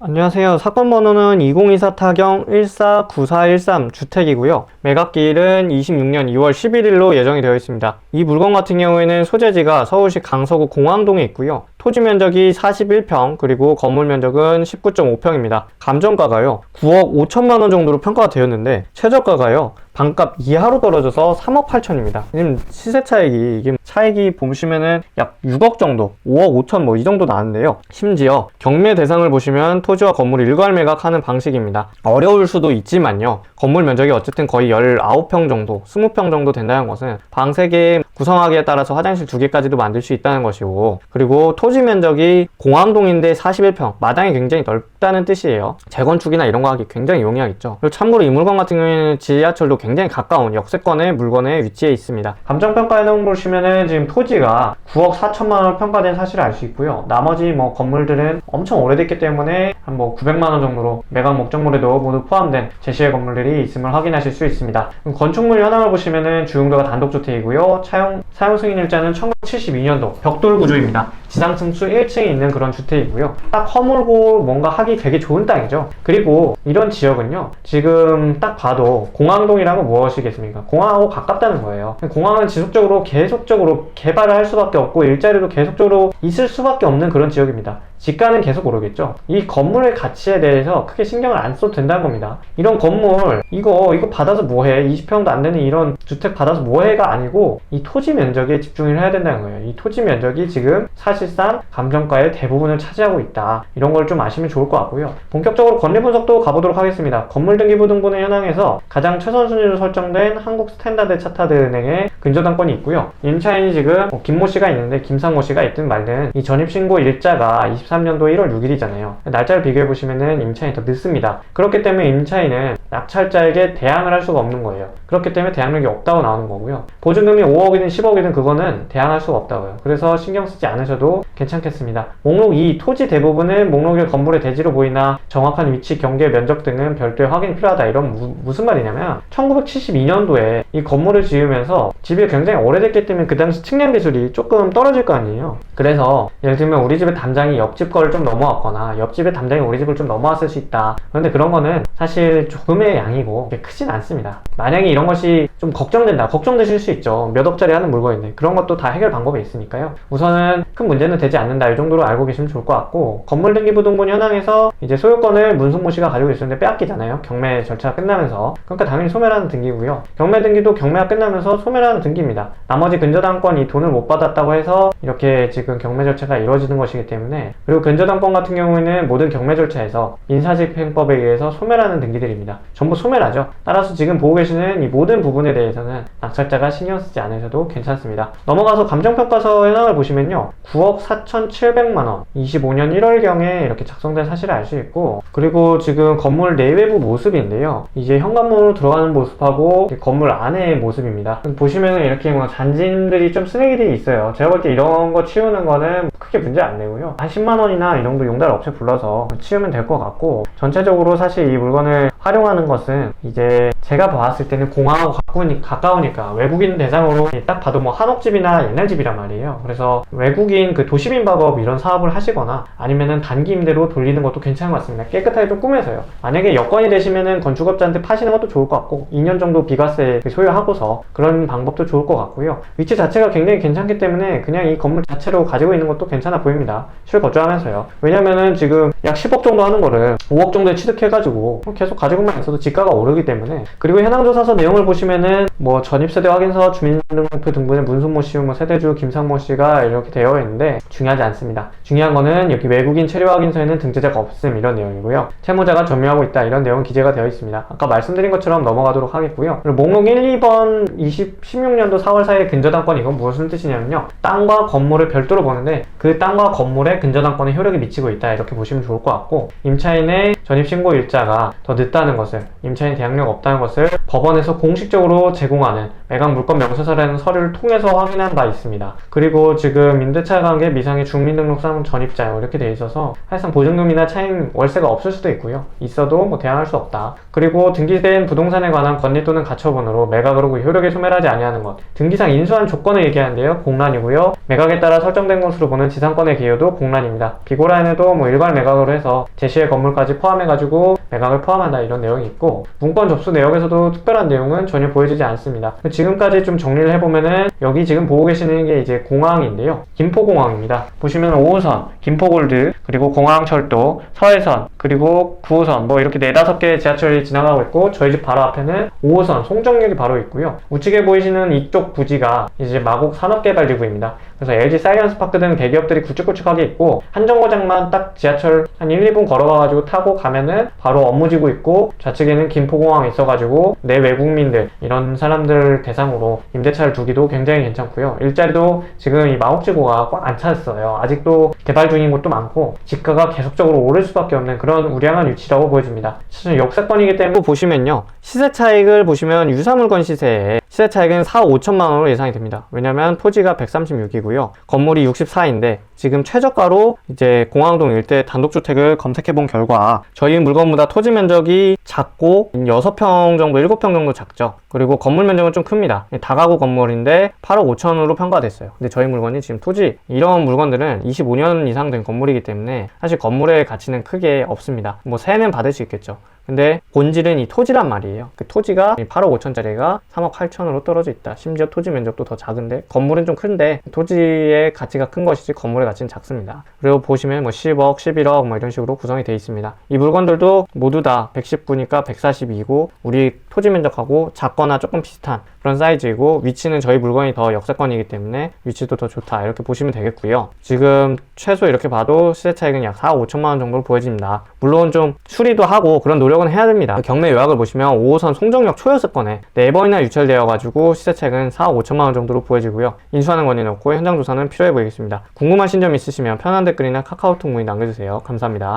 안녕하세요. 사건 번호는 2024 타경 149413 주택이고요. 매각기일은 26년 2월 11일로 예정이 되어 있습니다. 이 물건 같은 경우에는 소재지가 서울시 강서구 공항동에 있고요. 토지 면적이 41평, 그리고 건물 면적은 19.5평입니다. 감정가가요, 9억 5천만 원 정도로 평가가 되었는데, 최저가가요, 반값 이하로 떨어져서 3억 8천입니다. 지금 시세 차익이, 이게 차익이 보시면은 약 6억 정도, 5억 5천 뭐 이 정도 나왔는데요. 심지어 경매 대상을 보시면 토지와 건물을 일괄 매각하는 방식입니다. 어려울 수도 있지만요. 건물 면적이 어쨌든 거의 19평 정도, 20평 정도 된다는 것은 방 3개 구성하기에 따라서 화장실 2개까지도 만들 수 있다는 것이고, 그리고 토지 면적이 공항동인데 41평, 마당이 굉장히 넓다는 뜻이에요. 재건축이나 이런 거 하기 굉장히 용이하겠죠. 그리고 참고로 이 물건 같은 경우에는 지하철도 굉장히 가까운 역세권의 물건에 위치해 있습니다. 감정평가에 놓은 걸 보시면은 지금 토지가 9억 4천만 원 평가된 사실을 알 수 있고요. 나머지 뭐 건물들은 엄청 오래됐기 때문에 한 뭐 900만 원 정도로 매각 목적물에도 모두 포함된 제시의 건물들이 있음을 확인하실 수 있습니다. 건축물 현황을 보시면은 주용도가 단독주택이고요. 사용 승인일자는 1972년도 벽돌 구조입니다. 지상층수 1층에 있는 그런 주택이고요. 딱 허물고 뭔가 하기 되게 좋은 땅이죠. 그리고 이런 지역은요, 지금 딱 봐도 공항동이라면 무엇이겠습니까? 공항하고 가깝다는 거예요. 공항은 지속적으로 계속적으로 개발을 할 수밖에 없고 일자리도 계속적으로 있을 수밖에 없는 그런 지역입니다. 지가는 계속 오르겠죠. 이 건물의 가치에 대해서 크게 신경을 안 써도 된다는 겁니다. 이런 건물 이거 받아서 뭐해, 20평도 안 되는 이런 주택 받아서 뭐해가 아니고 이 토지 면적에 집중을 해야 된다는 거예요. 이 토지 면적이 지금 사실상 감정가의 대부분을 차지하고 있다. 이런 걸 좀 아시면 좋을 것 같고요. 본격적으로 권리 분석도 가보도록 하겠습니다. 건물등기부등본의 현황에서 가장 최선 순위로 설정된 한국 스탠다드 차타드 은행의 근저당권이 있고요. 임차인이 지금 김모 씨가 있는데 김상모 씨가 있든 말든 이 전입신고 일자가 23년도 1월 6일이잖아요. 날짜를 비교해 보시면은 임차인이 더 늦습니다. 그렇기 때문에 임차인은 낙찰자에게 대항을 할 수가 없는 거예요. 그렇기 때문에 대항력이 없다고 나오는 거고요. 보증금이 5억이든 10억이든 그거는 대항할 수가 없다고요. 그래서 신경 쓰지 않으셔도 괜찮겠습니다. 목록 2, 토지 대부분은 목록일 건물의 대지로 보이나 정확한 위치, 경계, 면적 등은 별도의 확인이 필요하다. 이런 무슨 말이냐면 1972년도에 이 건물을 지으면서 집이 굉장히 오래됐기 때문에 그 당시 측량 기술이 조금 떨어질 거 아니에요. 그래서 예를 들면 우리 집의 담장이 옆집 거를 좀 넘어왔거나 옆집의 담장이 우리 집을 좀 넘어왔을 수 있다. 그런데 그런 거는 사실 조금의 양이고 크진 않습니다. 만약에 이런 것이 좀 걱정된다, 걱정되실 수 있죠. 몇 억짜리 하는 물건인데 그런 것도 다 해결 방법이 있으니까요. 우선은 큰 문제는 되지 않는다, 이 정도로 알고 계시면 좋을 것 같고, 건물등기부등본 현황에서 이제 소유권을 문승모 씨가 가지고 있었는데 빼앗기잖아요. 경매 절차가 끝나면서. 그러니까 당연히 소멸하는 등기고요. 경매 등기도 경매가 끝나면서 소멸하는 등기입니다. 나머지 근저당권이 돈을 못 받았다고 해서 이렇게 지금 경매 절차가 이루어지는 것이기 때문에, 그리고 근저당권 같은 경우에는 모든 경매 절차에서 민사집행법에 의해서 소멸하는 등기들입니다. 전부 소멸하죠. 따라서 지금 보고 계시는 이 모든 부분에 대해서는 낙찰자가 신경 쓰지 않으셔도 괜찮습니다. 넘어가서 감정평가서 현황을 보시면요, 9억 4,700만원 25년 1월경에 이렇게 작성된 사실을 알 수 있고, 그리고 지금 건물 내외부 모습인데요, 이제 현관문으로 들어가는 모습하고 건물 안의 모습입니다. 보시면 이렇게 뭐 잔진들이 좀 쓰레기들이 있어요. 제가 볼 때 이런 거 치우는 거는 크게 문제 안 내고요, 한 10만원이나 이 정도 용달 업체 불러서 치우면 될 것 같고, 전체적으로 사실 이 물건을 활용하는 것은 이제 제가 봤을 때는 공항하고 가까우니까 외국인 대상으로 딱 봐도 뭐 한옥집이나 옛날 집이란 말이에요. 그래서 외국인 그 도시민 박업 이런 사업을 하시거나 아니면은 단기 임대로 돌리는 것도 괜찮은 것 같습니다. 깨끗하게 좀 꾸며서요. 만약에 여건이 되시면은 건축업자한테 파시는 것도 좋을 것 같고, 2년 정도 비과세 소유하고서 그런 방법도 좋을 것 같고요. 위치 자체가 굉장히 괜찮기 때문에 그냥 이 건물 자체로 가지고 있는 것도 괜찮아 보입니다. 실거주하면서요. 왜냐면은 지금 약 10억 정도 하는 거를 5억 정도에 취득해가지고 계속 가지고만 있어도 지가가 오르기 때문에. 그리고 현황조사서 내용을 보시면은 뭐 전입세대 확인서, 주민등록표 등본에 문승모 씨, 뭐 세대주 김상모 씨가 이렇게 되어 있는데 중요하지 않습니다. 중요한 거는 여기 외국인 체류 확인서에는 등재자가 없음, 이런 내용이고요. 채무자가 점유하고 있다, 이런 내용은 기재가 되어 있습니다. 아까 말씀드린 것처럼 넘어가도록 하겠고요. 그리고 목록 1, 2번 16년도 4월 4일 근저당권, 이건 무슨 뜻이냐면요, 땅과 건물을 별도로 보는데 그 땅과 건물에 근저당권의 효력이 미치고 있다, 이렇게 보시면 좋을 것 같고, 임차인의 전입신고 일자가 더 늦다는 것을, 임차인 대항력 없다는 것을 법원에서 공식적으로 제공하는 매각 물건 명세서라는 서류를 통해서 확인한 바 있습니다. 그리고 지금 임대차 관계 미상의 주민등록상 전입자요 이렇게 돼 있어서 사실상 보증금이나 차임 월세가 없을 수도 있고요. 있어도 뭐 대항할 수 없다. 그리고 등기된 부동산에 관한 권리 또는 가처분으로 매각을 하고 효력에 소멸하지 아니하는 것. 등기상 인수한 조건을 얘기하는데요. 공란이고요. 매각에 따라 설정된 것으로 보는 지상권의 기여도 공란입니다. 비고란에도 뭐 일괄 매각으로 해서 제시의 건물까지 포함해가지고 매각을 포함한다 이런 내용이 있고 문건 접수 내역에서도 특별한 내용은 전혀 보여지지 않습니다. 지금까지 좀 정리를 해보면은 여기 지금 보고 계시는 게 이제 공항인데요. 김포공항입니다. 보시면 5호선, 김포골드, 그리고 공항철도, 서해선, 그리고 9호선 뭐 이렇게 4-5개 지하철이 지나가고 있고 저희 집 바로 앞에는 5호선 송정역이 바로 있고요. 우측에 보이시는 이쪽 부지가 이제 마곡 산업개발지구입니다. 그래서 LG 사이언스파크 등 대기업들이 굵직굵직하게 있고 한 정거장만 딱 지하철 한 1, 2분 걸어가가지고 타고 가면은 바로 업무지구 있고 좌측에는 김포공항이 있어가지고 내 외국민들 이런 사람들 대상으로 임대차를 두기도 굉장히 괜찮고요. 일자리도 지금 이 마곡지구가 꽉 안 찼어요. 아직도 개발 중인 곳도 많고 집가가 계속적으로 오를 수밖에 없는 그런 우량한 위치라고 보여집니다. 사실 역세권이기 때문에 보시면요. 시세 차익을 보시면 유사물건 시세에 시세 차익은 4억 5천만 원으로 예상이 됩니다. 왜냐면 토지가 136이고요. 건물이 64인데 지금 최저가로 이제 공항동 일대 단독주택을 검색해 본 결과 저희 물건보다 토지 면적이 작고 6평 정도, 7평 정도 작죠. 그리고 건물 면적은 좀 큽니다. 다가구 건물인데 8억 5천으로 평가됐어요. 근데 저희 물건이 지금 토지, 이런 물건들은 25년 이상 된 건물이기 때문에 사실 건물의 가치는 크게 없습니다. 뭐 세는 받을 수 있겠죠. 근데 본질은 이 토지란 말이에요. 그 토지가 8억 5천짜리가 3억 8천으로 떨어져 있다. 심지어 토지 면적도 더 작은데 건물은 좀 큰데 토지의 가치가 큰 것이지 건물의 가치는 작습니다. 그리고 보시면 뭐 10억, 11억 뭐 이런 식으로 구성이 되어 있습니다. 이 물건들도 모두 다 119니까 142고 우리 토지 면적하고 작거나 조금 비슷한 그런 사이즈이고 위치는 저희 물건이 더 역세권이기 때문에 위치도 더 좋다 이렇게 보시면 되겠고요. 지금 최소 이렇게 봐도 시세 차익은 약 4억 5천만 원 정도로 보여집니다. 물론 좀 수리도 하고 그런 노력은 해야 됩니다. 경매 요약을 보시면 5호선 송정역 초역세권에 4번이나 유찰되어 가지고 시세 차익은 4억 5천만 원 정도로 보여지고요. 인수하는 권리는 없고 현장 조사는 필요해 보이겠습니다. 궁금하신 점 있으시면 편한 댓글이나 카카오톡 문의 남겨주세요. 감사합니다.